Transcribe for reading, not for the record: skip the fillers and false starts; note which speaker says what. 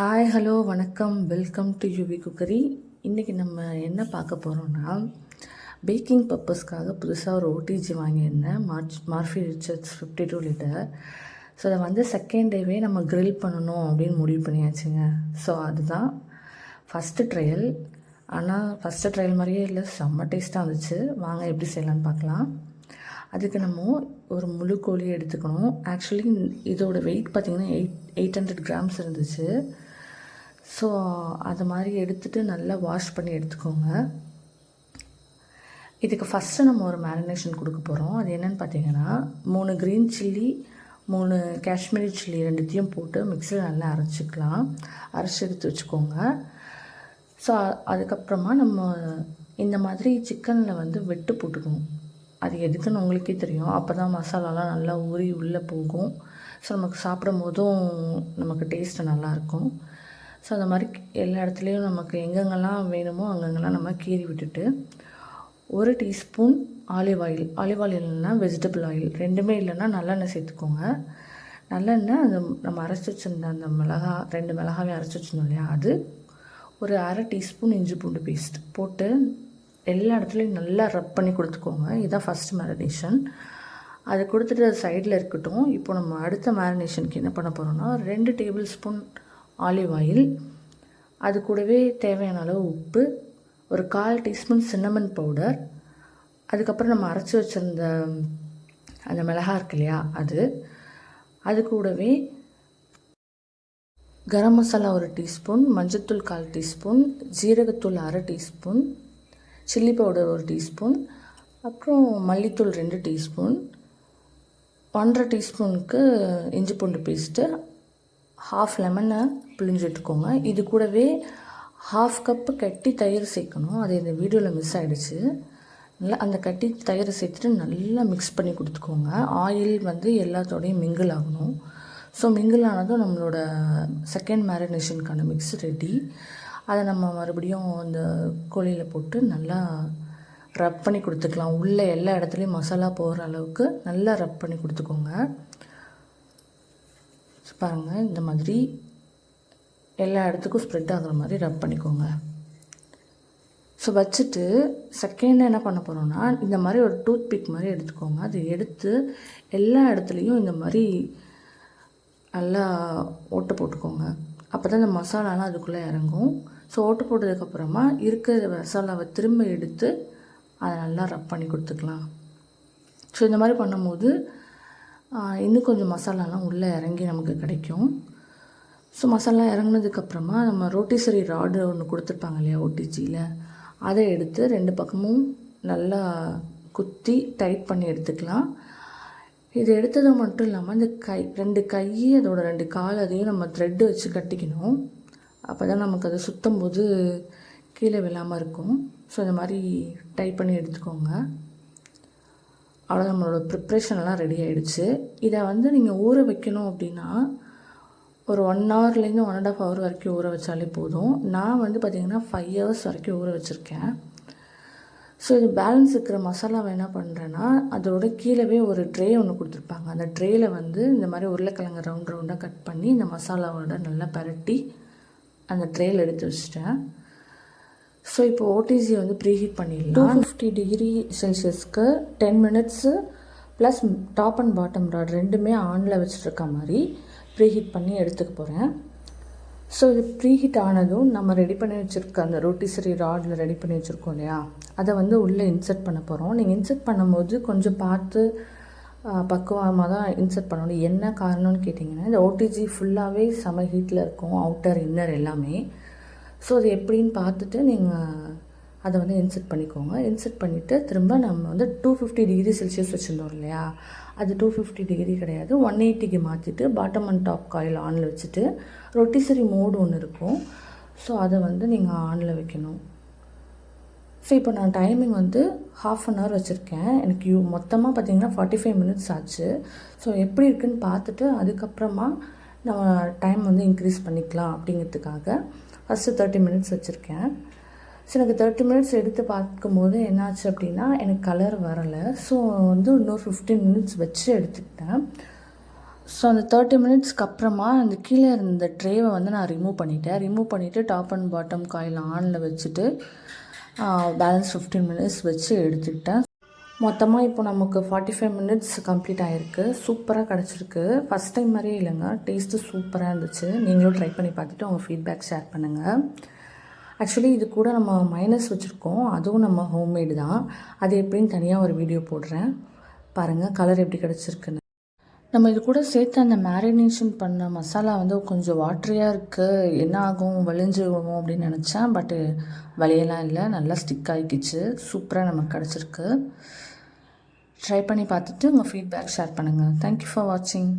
Speaker 1: Hi hello வணக்கம் welcome to UV cookery. இன்றைக்கி நம்ம என்ன பார்க்க போகிறோன்னா, பேக்கிங் பர்பஸ்க்காக புதுசாக ஒரு ஓடிஜி வாங்கியிருந்தேன். Murphy Richards 52 litre. ஸோ அதை வந்து செகண்ட் டேவே நம்ம க்ரில் பண்ணணும் அப்படின்னு முடிவு பண்ணியாச்சுங்க. ஸோ அதுதான் ஃபஸ்ட்டு ட்ரையல். ஆனால் ஃபஸ்ட்டு ட்ரையல் மாதிரியே இல்லை, செம்ம டேஸ்ட்டாக இருந்துச்சு. வாங்க எப்படி செய்யலான்னு பார்க்கலாம். அதுக்கு நம்ம ஒரு முழு கோழி எடுத்துக்கணும். ஆக்சுவலி இதோட வெயிட் பார்த்திங்கன்னா 800 கிராம்ஸ் இருந்துச்சு. ஸோ அது மாதிரி எடுத்துகிட்டு நல்லா வாஷ் பண்ணி எடுத்துக்கோங்க. இதுக்கு ஃபஸ்ட்டு நம்ம ஒரு மேரினேஷன் கொடுக்க போகிறோம். அது என்னென்னு பார்த்தீங்கன்னா, 3 க்ரீன் சில்லி, 3 காஷ்மீரி சில்லி ரெண்டுத்தையும் போட்டு மிக்ஸியில் நல்லா அரைச்சி எடுத்து வச்சுக்கோங்க. ஸோ அதுக்கப்புறமா நம்ம இந்த மாதிரி சிக்கனில் வந்து வெட்டு போட்டுக்கணும். அது எதுக்குன்னு உங்களுக்கே தெரியும். அப்போ தான் மசாலாலாம் நல்லா ஊறி உள்ளே போகும். ஸோ நமக்கு சாப்பிடும் போதும் நமக்கு டேஸ்ட்டு நல்லாயிருக்கும். ஸோ அந்த மாதிரி எல்லா இடத்துலையும் நமக்கு எங்கெங்கெல்லாம் வேணுமோ அங்கங்கெல்லாம் நம்ம கீறி விட்டுட்டு 1 டீஸ்பூன் ஆலிவ் ஆயில் இல்லைன்னா வெஜிடபிள் ஆயில், ரெண்டுமே இல்லைன்னா நல்லெண்ணெய் சேர்த்துக்கோங்க. நல்லெண்ணெய் அந்த நம்ம அரைச்சி வச்சுருந்த அந்த 2 மிளகாவே அரைச்சி வச்சுருந்தோம் இல்லையா, அது ஒரு 1/2 டீஸ்பூன் இஞ்சி பூண்டு பேஸ்ட் போட்டு எல்லா இடத்துலையும் நல்லா ரப் பண்ணி கொடுத்துக்கோங்க. இதுதான் ஃபஸ்ட்டு மேரினேஷன். அது கொடுத்துட்டு அது சைடில் இருக்கட்டும். இப்போ நம்ம அடுத்த மேரினேஷனுக்கு என்ன பண்ண போகிறோம்னா, 2 டேபிள் ஸ்பூன் ஆலிவ் ஆயில், அது கூடவே தேவையான அளவு உப்பு, ஒரு 1/4 டீஸ்பூன் சின்னமன் பவுடர், அதுக்கப்புறம் நம்ம அரைச்சி வச்சுருந்த அந்த மிளகாய் இருக்கு இல்லையா, அது கூடவே கரம் மசாலா 1 டீஸ்பூன், மஞ்சத்தூள் 1/4 டீஸ்பூன், ஜீரகத்தூள் 1/2 டீஸ்பூன், சில்லி பவுடர் 1 டீஸ்பூன், அப்புறம் மல்லித்தூள் 2 டீஸ்பூன், 1/2 டீஸ்பூனுக்கு இஞ்சி பூண்டு பேஸ்ட்டு, 1/2 லெமனை பிழிஞ்சு விட்டுக்கோங்க. இது கூடவே 1/2 கப்பு கட்டி தயிர் சேர்க்கணும். அது இந்த வீடியோவில் மிஸ் ஆகிடுச்சு. நல்லா அந்த கட்டி தயிரை சேர்த்துட்டு நல்லா மிக்ஸ் பண்ணி கொடுத்துக்கோங்க. ஆயில் வந்து எல்லாத்தோடையும் மிங்கிள் ஆகணும். ஸோ மிங்கிள் ஆனதும் நம்மளோட செகண்ட் மேரினேஷனுக்கான மிக்ஸ் ரெடி. அதை நம்ம மறுபடியும் அந்த கோழியில் போட்டு நல்லா ரப் பண்ணி கொடுத்துக்கலாம். உள்ளே எல்லா இடத்துலையும் மசாலா போகிற அளவுக்கு நல்லா ரப் பண்ணி கொடுத்துக்கோங்க. பாருங்கள், இந்த மாதிரி எல்லா இடத்துக்கும் ஸ்ப்ரெட் ஆகிற மாதிரி ரப் பண்ணிக்கோங்க. ஸோ வச்சுட்டு செகண்ட் என்ன பண்ண போகிறோன்னா, இந்த மாதிரி ஒரு டூத் பிக் மாதிரி எடுத்துக்கோங்க. அதை எடுத்து எல்லா இடத்துலையும் இந்த மாதிரி நல்லா ஓட்டை போட்டுக்கோங்க. அப்போ தான் இந்த மசாலாலாம் அதுக்குள்ளே இறங்கும். ஸோ ஓட்டு போட்டதுக்கப்புறமா இருக்கிற மசாலாவை திரும்ப எடுத்து அதை நல்லா ரப் பண்ணி கொடுத்துக்கலாம். ஸோ இந்த மாதிரி பண்ணும்போது இன்னும் கொஞ்சம் மசாலாலாம் உள்ளே இறங்கி நமக்கு கிடைக்கும். ஸோ மசாலா இறங்கினதுக்கப்புறமா நம்ம ரோட்டிசரி ராடு ஒன்று கொடுத்துருப்பாங்க இல்லையா ஓடிஜியில், அதை எடுத்து 2 பக்கமும் நல்லா குத்தி டைட் பண்ணி எடுத்துக்கலாம். இது எடுத்தது மட்டும் இல்லாமல் இந்த 2 கை அதோட 2 கால் அதையும் நம்ம த்ரெட்டு வச்சு கட்டிக்கணும். அப்போ தான் நமக்கு அதை சுற்றும் போது கீழே விழாமல் இருக்கும். ஸோ இந்த மாதிரி டைப் பண்ணி எடுத்துக்கோங்க. அவ்வளோ நம்மளோட ப்ரிப்ரேஷன்லாம் ரெடி ஆகிடுச்சு. இதை வந்து நீங்கள் ஊற வைக்கணும் அப்படின்னா ஒரு 1 ஹவர்லேருந்து 1.5 ஹவர் வரைக்கும் ஊற வச்சாலே போதும். நான் வந்து பார்த்திங்கன்னா 5 ஹவர்ஸ் வரைக்கும் ஊற வச்சுருக்கேன். ஸோ இது பேலன்ஸ் இருக்கிற மசாலாவை என்ன பண்ணுறேன்னா, அதோட கீழவே ஒரு ட்ரே ஒன்று கொடுத்துருப்பாங்க. அந்த ட்ரேயில் வந்து இந்த மாதிரி உருளைக்கிழங்கு ரவுண்டாக கட் பண்ணி இந்த மசாலாவோட நல்லா பரட்டி அந்த ட்ரேயில் எடுத்து வச்சுட்டேன். ஸோ இப்போ ஓடிஜியை வந்து ப்ரீஹீட் பண்ணிடலாம். 250 டிகிரி செல்சியஸ்க்கு 10 minutes plus top and bottom rod ரெண்டுமே ஆனில் வச்சுருக்க மாதிரி ப்ரீஹீட் பண்ணி எடுத்துக்க போகிறேன். ஸோ இது ப்ரீஹீட் ஆனதும் நம்ம ரெடி பண்ணி வச்சுருக்க அந்த ரோட்டிசரி ராடில் ரெடி பண்ணி வச்சுருக்கோம் இல்லையா, அதை வந்து உள்ளே இன்சர்ட் பண்ண போகிறோம். நீங்கள் இன்சர்ட் பண்ணும்போது கொஞ்சம் பார்த்து பக்குவமாக தான் இன்சர்ட் பண்ணணும். என்ன காரணம்னு கேட்டிங்கன்னா, இந்த ஓடிஜி ஃபுல்லாகவே செம ஹீட்டில் இருக்கும், அவுட்டர் இன்னர் எல்லாமே. ஸோ அது எப்படின்னு பார்த்துட்டு நீங்கள் அதை வந்து இன்சர்ட் பண்ணிக்கோங்க. இன்சர்ட் பண்ணிவிட்டு திரும்ப நம்ம வந்து 250 டிகிரி செல்சியஸ் வச்சுருந்தோம் இல்லையா, அது 250 டிகிரி கிடையாது, 180க்கு மாற்றிட்டு பாட்டம் அண்ட் டாப் காயில் ஆனில் வச்சுட்டு ரொட்டிசரி மோடு ஒன்று இருக்கும். ஸோ அதை வந்து நீங்கள் ஆனில் வைக்கணும். ஸோ இப்போ நான் டைமிங் வந்து 1/2 ஹவர் வச்சுருக்கேன். எனக்கு மொத்தமாக பார்த்திங்கன்னா 45 மினிட்ஸ் ஆச்சு. ஸோ எப்படி இருக்குதுன்னு பார்த்துட்டு அதுக்கப்புறமா நம்ம டைம் வந்து இன்க்ரீஸ் பண்ணிக்கலாம் அப்படிங்கிறதுக்காக ஃபஸ்ட்டு 30 மினிட்ஸ் வச்சுருக்கேன். ஸோ எனக்கு 30 மினிட்ஸ் எடுத்து பார்க்கும்போது என்னாச்சு அப்படின்னா, எனக்கு கலர் வரலை. ஸோ வந்து இன்னொரு 15 மினிட்ஸ் வச்சு எடுத்துக்கிட்டேன். ஸோ அந்த 30 மினிட்ஸ்க்கு அப்புறமா அந்த கீழே இருந்த ட்ரேவை வந்து நான் ரிமூவ் பண்ணிவிட்டு டாப் அண்ட் பாட்டம் காயில் ஆனில் வச்சுட்டு பேலன்ஸ் 15 மினிட்ஸ் வச்சு எடுத்துக்கிட்டேன். மொத்தமாக இப்போ நமக்கு 45 மினிட்ஸ் கம்ப்ளீட் ஆகிருக்கு. சூப்பராக கிடச்சிருக்கு. ஃபஸ்ட் டைம் மாதிரியே இல்லைங்க, டேஸ்ட்டு சூப்பராக இருந்துச்சு. நீங்களும் ட்ரை பண்ணி பார்த்துட்டு உங்கள் ஃபீட்பேக் ஷேர் பண்ணுங்கள். ஆக்சுவலி இது கூட நம்ம மைனஸ் வச்சுருக்கோம், அதுவும் நம்ம ஹோம்மேடு தான். அது எப்படின்னு தனியாக ஒரு வீடியோ போடுறேன் பாருங்கள், கலர் எப்படி கிடச்சிருக்குன்னு. நம்ம இது கூட சேர்த்து அந்த மேரினேஷன் பண்ண மசாலா வந்து கொஞ்சம் வாட்டரியாக இருக்குது, என்ன ஆகும் வலிஞ்சிடுவோம் அப்படின்னு நினச்சேன். பட்டு வலியெல்லாம் இல்லை, நல்லா ஸ்டிக் ஆகிக்கிச்சு. சூப்பராக நமக்கு கிடச்சிருக்கு. ட்ரை பண்ணி பார்த்துட்டு உங்கள் ஃபீட்பேக் ஷேர் பண்ணுங்கள். தேங்க்யூ ஃபார் வாட்சிங்.